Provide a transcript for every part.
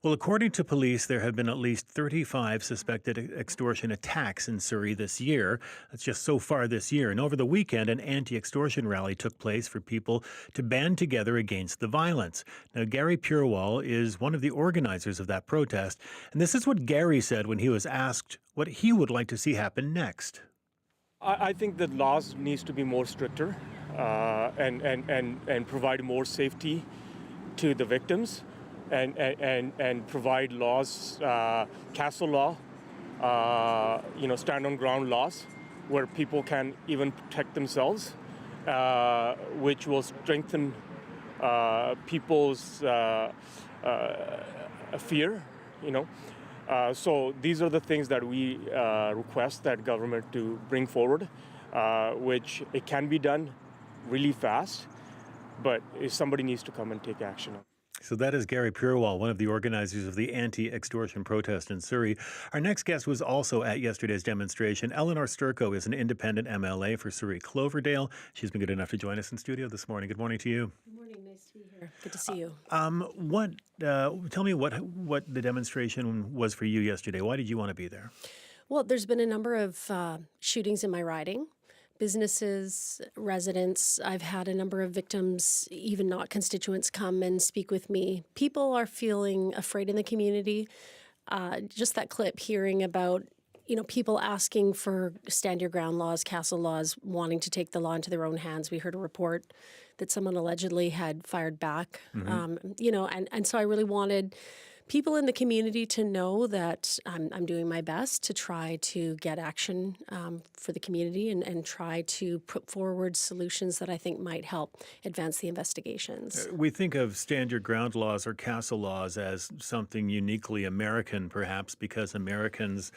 Well, according to police, there have been at least 35 suspected extortion attacks in Surrey this year. That's just so far this year. And over the weekend, an anti-extortion rally took place for people to band together against the violence. Now, Gary Purewal is one of the organizers of that protest. And this is what Gary said when he was asked what he would like to see happen next. I think the laws needs to be more stricter and provide more safety to the victims. And provide laws, castle law, stand on ground laws, where people can even protect themselves, which will strengthen people's fear. So these are the things that we request that government to bring forward, which it can be done really fast, but somebody needs to come and take action. So that is Gary Purewal, one of the organizers of the anti-extortion protest in Surrey. Our next guest was also at yesterday's demonstration. Elenore Sturko is an independent MLA for Surrey-Cloverdale. She's been good enough to join us in studio this morning. Good morning to you. Good morning. Nice to be here. Good to see you. Tell me what the demonstration was for you yesterday. Why did you want to be there? Well, there's been a number of shootings in my riding. Businesses, residents. I've had a number of victims, even not constituents, come and speak with me. People are feeling afraid in the community. Just that clip, hearing about people asking for stand your ground laws, castle laws, wanting to take the law into their own hands. We heard a report that someone allegedly had fired back. And so I really wanted people in the community to know that I'm doing my best to try to get action for the community and try to put forward solutions that I think might help advance the investigations. We think of stand your ground laws or castle laws as something uniquely American, perhaps because Americans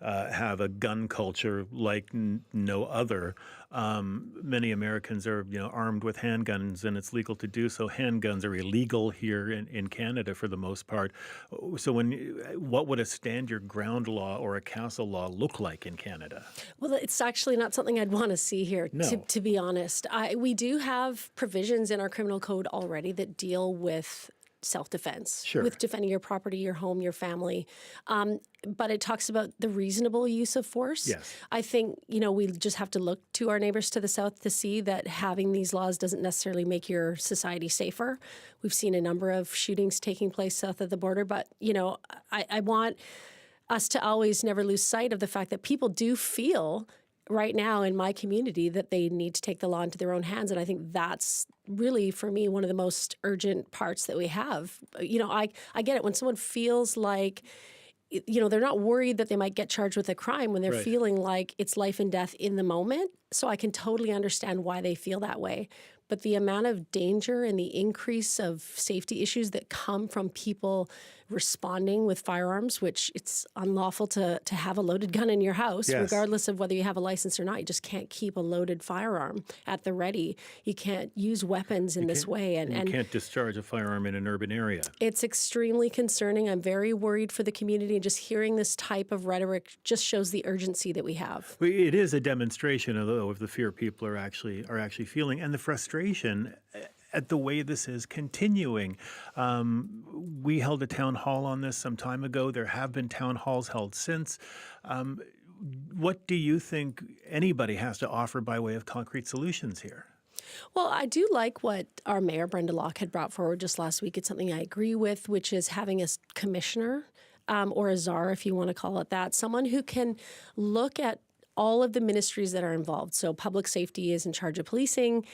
have a gun culture like no other. Many Americans are, armed with handguns, and it's legal to do so. Handguns are illegal here in Canada for the most part. So what would a stand your ground law or a castle law look like in Canada? Well, it's actually not something I'd want to see here, to be honest. We do have provisions in our criminal code already that deal with self-defense, with defending your property, your home, your family. But it talks about the reasonable use of force. Yes. I think, we just have to look to our neighbors to the south to see that having these laws doesn't necessarily make your society safer. We've seen a number of shootings taking place south of the border, but, I want us to always never lose sight of the fact that people do feel right now in my community that they need to take the law into their own hands. And I think that's really, for me, one of the most urgent parts that we have. I get it when someone feels like, they're not worried that they might get charged with a crime when they're feeling like it's life and death in the moment. So I can totally understand why they feel that way. But the amount of danger and the increase of safety issues that come from people responding with firearms, which it's unlawful to have a loaded gun in your house, regardless of whether you have a license or not. You just can't keep a loaded firearm at the ready. You can't use weapons in this way. And you can't discharge a firearm in an urban area. It's extremely concerning. I'm very worried for the community. And just hearing this type of rhetoric just shows the urgency that we have. It is a demonstration, though, of the fear people are actually feeling and the frustration at the way this is continuing. We held a town hall on this some time ago. There have been town halls held since. What do you think anybody has to offer by way of concrete solutions here? Well, I do like what our mayor, Brenda Locke, had brought forward just last week. It's something I agree with, which is having a commissioner or a czar, if you want to call it that, someone who can look at all of the ministries that are involved. So public safety is in charge of policing.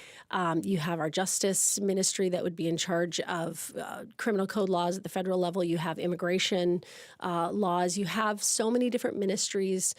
You have our justice ministry that would be in charge of criminal code laws at the federal level. You have immigration laws. You have so many different ministries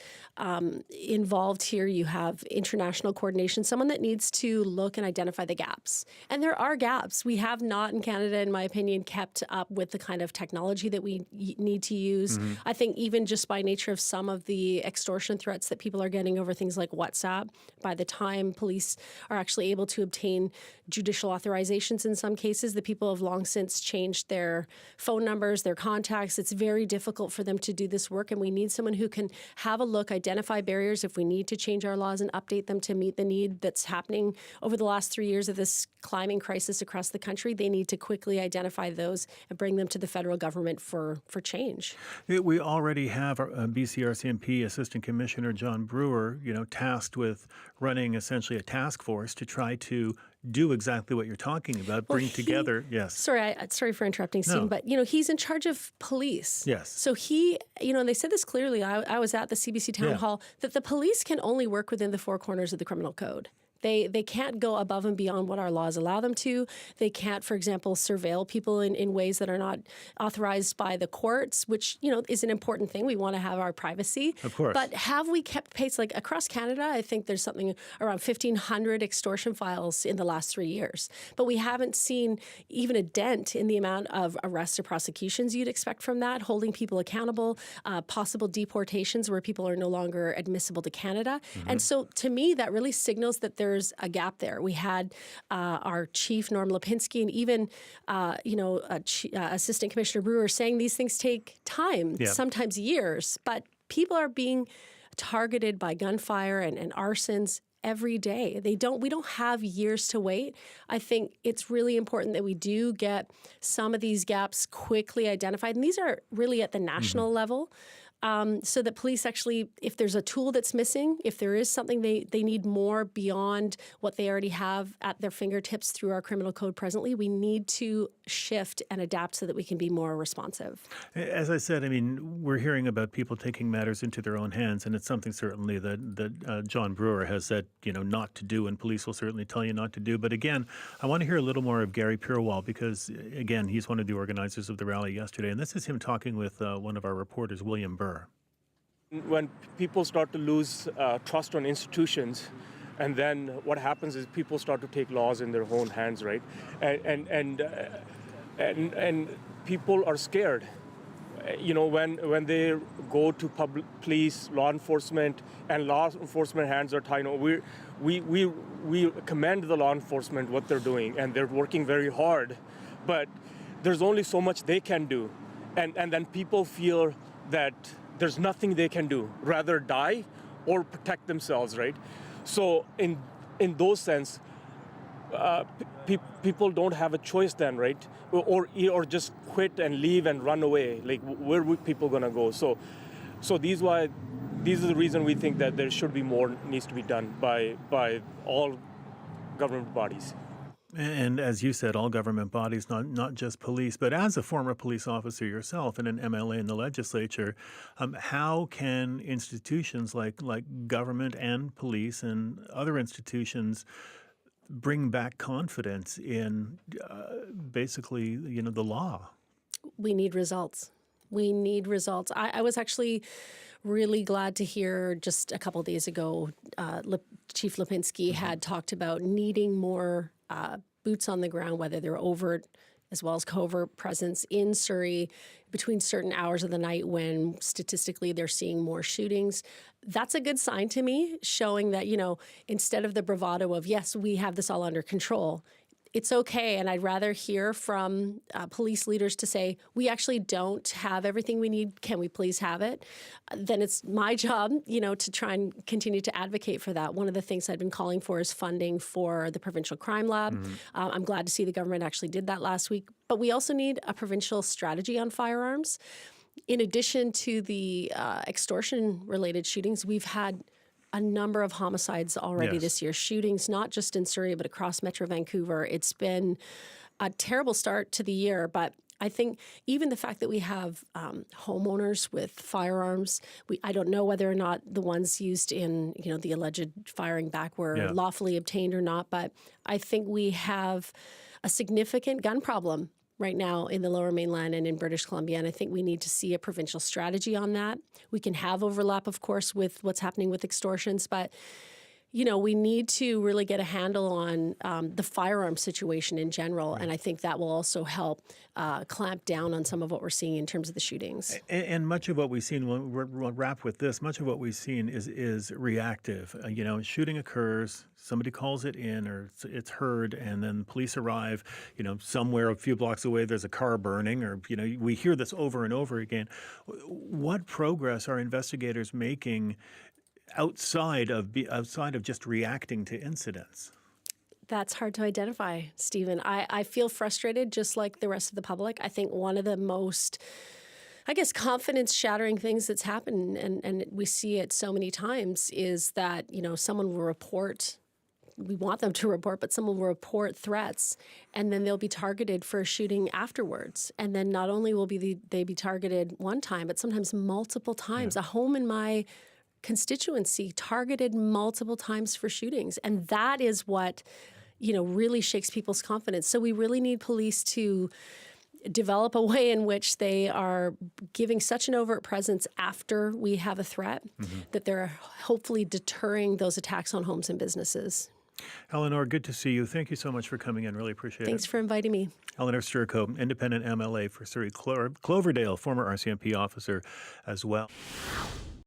involved here. You have international coordination, someone that needs to look and identify the gaps. And there are gaps. We have not in Canada, in my opinion, kept up with the kind of technology that we need to use. I think even just by nature of some of the extortion threats that people are getting over things like WhatsApp. By the time police are actually able to obtain judicial authorizations in some cases, the people have long since changed their phone numbers, their contacts. It's very difficult for them to do this work, and we need someone who can have a look, identify barriers if we need to change our laws and update them to meet the need that's happening over the last 3 years of this climbing crisis across the country. They need to quickly identify those and bring them to the federal government for change. We already have our BC RCMP Assistant Commissioner John Brewer, tasked with running essentially a task force to try to do exactly what you're talking about, bring together, yes. Sorry for interrupting, Stephen, but, he's in charge of police. Yes. So he, and they said this clearly, I was at the CBC Town Hall, that the police can only work within the four corners of the criminal code. They can't go above and beyond what our laws allow them to. They can't, for example, surveil people in ways that are not authorized by the courts, which, is an important thing. We want to have our privacy. Of course. But have we kept pace? Like across Canada, I think there's something around 1,500 extortion files in the last 3 years. But we haven't seen even a dent in the amount of arrests or prosecutions you'd expect from that, holding people accountable, possible deportations where people are no longer admissible to Canada. Mm-hmm. And so to me, that really signals that there's a gap there. We had our chief, Norm Lipinski, and even, Assistant Commissioner Brewer saying these things take time, sometimes years, but people are being targeted by gunfire and arsons every day. We don't have years to wait. I think it's really important that we do get some of these gaps quickly identified. And these are really at the national level. So that police actually, if there's a tool that's missing, if there is something they need more beyond what they already have at their fingertips through our criminal code presently, we need to shift and adapt so that we can be more responsive. As I said, we're hearing about people taking matters into their own hands, and it's something certainly that John Brewer has said, not to do, and police will certainly tell you not to do. But again, I want to hear a little more of Gary Purewal because, again, he's one of the organizers of the rally yesterday, and this is him talking with one of our reporters, William Burr. When people start to lose trust on institutions, and then what happens is people start to take laws in their own hands, right? And people are scared. When they go to police, law enforcement, and law enforcement hands are tied. We commend the law enforcement what they're doing, and they're working very hard, but there's only so much they can do, and then people feel that there's nothing they can do, rather die or protect themselves, right? So in those sense, people don't have a choice then, right? Or just quit and leave and run away. Like, where would people gonna go? So these are the reason we think that there should be more needs to be done by all government bodies. And as you said, all government bodies, not just police, but as a former police officer yourself and an MLA in the legislature, how can institutions like government and police and other institutions bring back confidence in basically, the law? We need results. We need results. I was actually really glad to hear just a couple of days ago, Chief Lipinski had talked about needing more boots on the ground, whether they're overt as well as covert presence in Surrey between certain hours of the night when statistically they're seeing more shootings. That's a good sign to me, showing that, instead of the bravado of, yes, we have this all under control, it's okay. And I'd rather hear from police leaders to say, we actually don't have everything we need. Can we please have it? Then it's my job, to try and continue to advocate for that. One of the things I've been calling for is funding for the Provincial Crime Lab. Mm-hmm. I'm glad to see the government actually did that last week. But we also need a provincial strategy on firearms. In addition to the extortion-related shootings, we've had a number of homicides already this year, shootings not just in Surrey but across Metro Vancouver. It's been a terrible start to the year, but I think even the fact that we have homeowners with firearms, I don't know whether or not the ones used in the alleged firing back were lawfully obtained or not, but I think we have a significant gun problem right now in the Lower Mainland and in British Columbia, and I think we need to see a provincial strategy on that. We can have overlap, of course, with what's happening with extortions, but we need to really get a handle on the firearm situation in general, and I think that will also help clamp down on some of what we're seeing in terms of the shootings. And much of what we've seen, we'll wrap with this, much of what we've seen is reactive. Shooting occurs, somebody calls it in, or it's heard, and then police arrive. Somewhere a few blocks away there's a car burning, or we hear this over and over again. What progress are investigators making outside of just reacting to incidents? That's hard to identify, Stephen. I feel frustrated just like the rest of the public. I think one of the most, confidence-shattering things that's happened, and we see it so many times, is that, someone will report, we want them to report, but someone will report threats, and then they'll be targeted for a shooting afterwards. And then not only will they be targeted one time, but sometimes multiple times. Yeah. A home in my constituency targeted multiple times for shootings. And that is what, really shakes people's confidence. So we really need police to develop a way in which they are giving such an overt presence after we have a threat that they're hopefully deterring those attacks on homes and businesses. Eleanor, good to see you. Thank you so much for coming in. Really appreciate it. Thanks for inviting me. Eleanor Sturko, independent MLA for Surrey-Cloverdale, former RCMP officer as well.